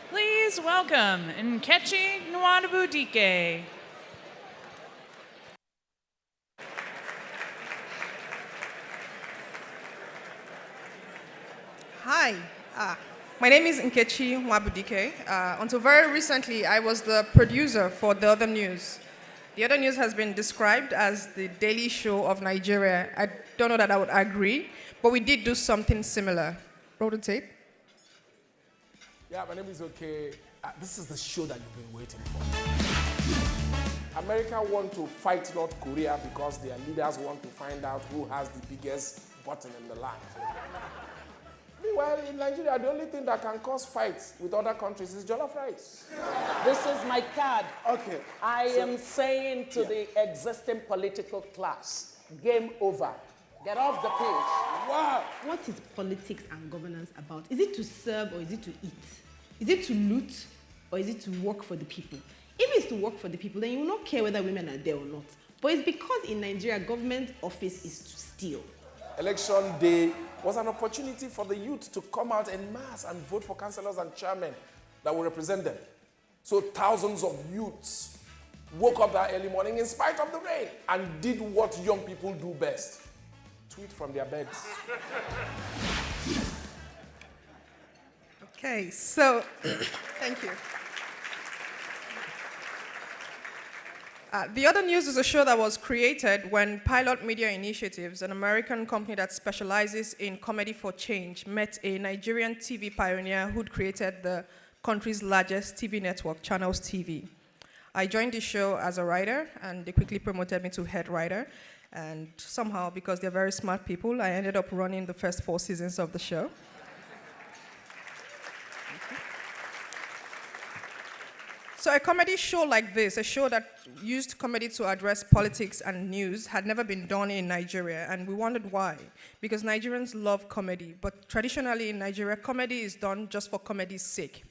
Please welcome Nkechi Nwabudike. Hi, my name is Nkechi Nwabudike. Until very recently, I was the producer for The Other News. The Other News has been described as the daily show of Nigeria. I don't know that I would agree, but we did do something similar. Roll the tape. Yeah, my name is Okay. This is the show that you've been waiting for. America want to fight North Korea because their leaders want to find out who has the biggest button in the land. Meanwhile, in Nigeria, the only thing that can cause fights with other countries is jollof rice. This is my card. Okay. I am saying to the existing political class, game over. Get off the page. Wow. What is politics and governance about? Is it to serve or is it to eat? Is it to loot or is it to work for the people? If it's to work for the people, then you will not care whether women are there or not. But it's because in Nigeria, government office is to steal. Election day was an opportunity for the youth to come out en masse and vote for councillors and chairmen that will represent them. So thousands of youths woke up that early morning in spite of the rain and did what young people do best. Tweet from their beds. Okay, so thank you. The Other News is a show that was created when Pilot Media Initiatives, an American company that specializes in comedy for change, met a Nigerian TV pioneer who'd created the country's largest TV network, Channels TV. I joined the show as a writer, and they quickly promoted me to head writer. And somehow, because they're very smart people, I ended up running the first 4 seasons of the show. So a comedy show like this, a show that used comedy to address politics and news, had never been done in Nigeria, and we wondered why. Because Nigerians love comedy, but traditionally in Nigeria, comedy is done just for comedy's sake.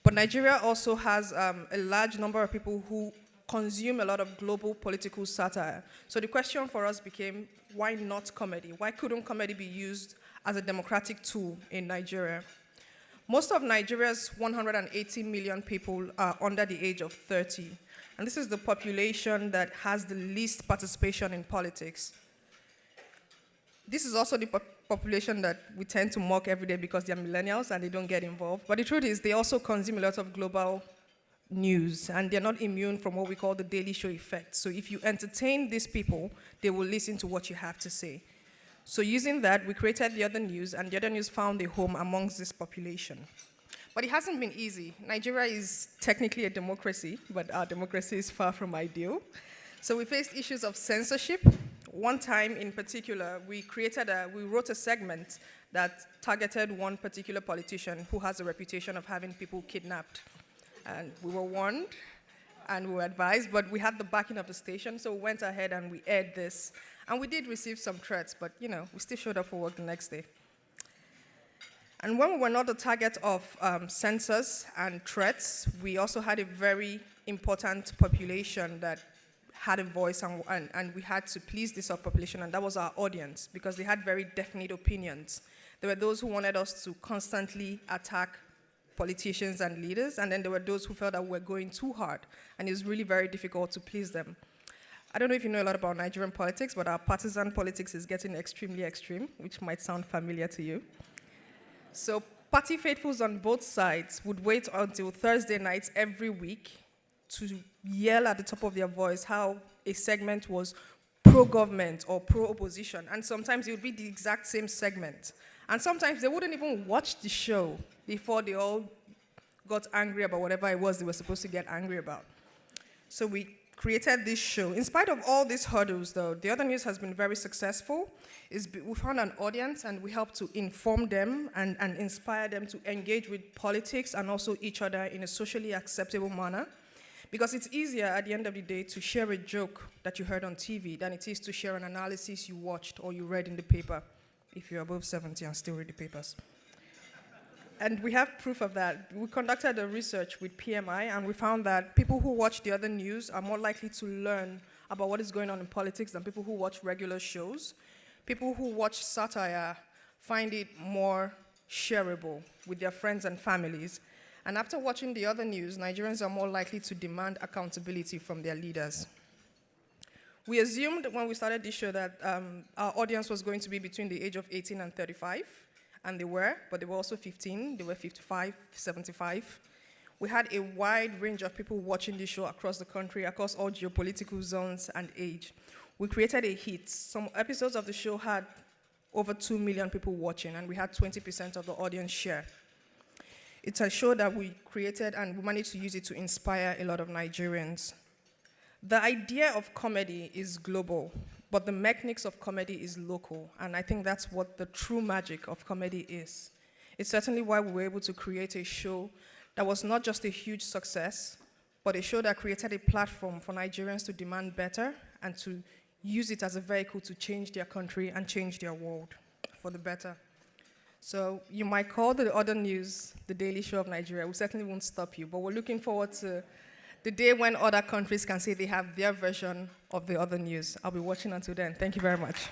But Nigeria also has a large number of people who consume a lot of global political satire. So the question for us became, why not comedy? Why couldn't comedy be used as a democratic tool in Nigeria? Most of Nigeria's 180 million people are under the age of 30. And this is the population that has the least participation in politics. This is also the population that we tend to mock every day because they're millennials and they don't get involved. But the truth is they also consume a lot of global news, and they're not immune from what we call the daily show effect. So if you entertain these people, they will listen to what you have to say. So using that, we created The Other News, and The Other News found a home amongst this population. But it hasn't been easy. Nigeria is technically a democracy, but our democracy is far from ideal. So we faced issues of censorship. One time in particular, we wrote a segment that targeted one particular politician who has a reputation of having people kidnapped. And we were warned and we were advised, but we had the backing of the station, so we went ahead and we aired this. And we did receive some threats, but we still showed up for work the next day. And when we were not the target of censors and threats, we also had a very important population that had a voice, and we had to please this population, and that was our audience, because they had very definite opinions. There were those who wanted us to constantly attack politicians and leaders, and then there were those who felt that we were going too hard, and it was really very difficult to please them. I don't know if you know a lot about Nigerian politics, but our partisan politics is getting extremely extreme, which might sound familiar to you. So party faithfuls on both sides would wait until Thursday nights every week to yell at the top of their voice how a segment was pro-government or pro-opposition, and sometimes it would be the exact same segment. And sometimes they wouldn't even watch the show before they all got angry about whatever it was they were supposed to get angry about. So we created this show. In spite of all these hurdles, though, The Other News has been very successful. We found an audience, and we helped to inform them and inspire them to engage with politics and also each other in a socially acceptable manner. Because it's easier at the end of the day to share a joke that you heard on TV than it is to share an analysis you watched or you read in the paper, if you're above 70 and still read the papers. And we have proof of that. We conducted a research with PMI, and we found that people who watch The Other News are more likely to learn about what is going on in politics than people who watch regular shows. People who watch satire find it more shareable with their friends and families. And after watching the other news, Nigerians are more likely to demand accountability from their leaders. We assumed when we started this show that our audience was going to be between the age of 18 and 35, and they were, but they were also 15, they were 55, 75. We had a wide range of people watching this show across the country, across all geopolitical zones and age. We created a hit. Some episodes of the show had over 2 million people watching, and we had 20% of the audience share. It's a show that we created, and we managed to use it to inspire a lot of Nigerians. The idea of comedy is global, but the mechanics of comedy is local, and I think that's what the true magic of comedy is. It's certainly why we were able to create a show that was not just a huge success, but a show that created a platform for Nigerians to demand better and to use it as a vehicle to change their country and change their world for the better. So you might call the other news the Daily Show of Nigeria. We certainly won't stop you, but we're looking forward to the day when other countries can say they have their version of the other news. I'll be watching until then. Thank you very much.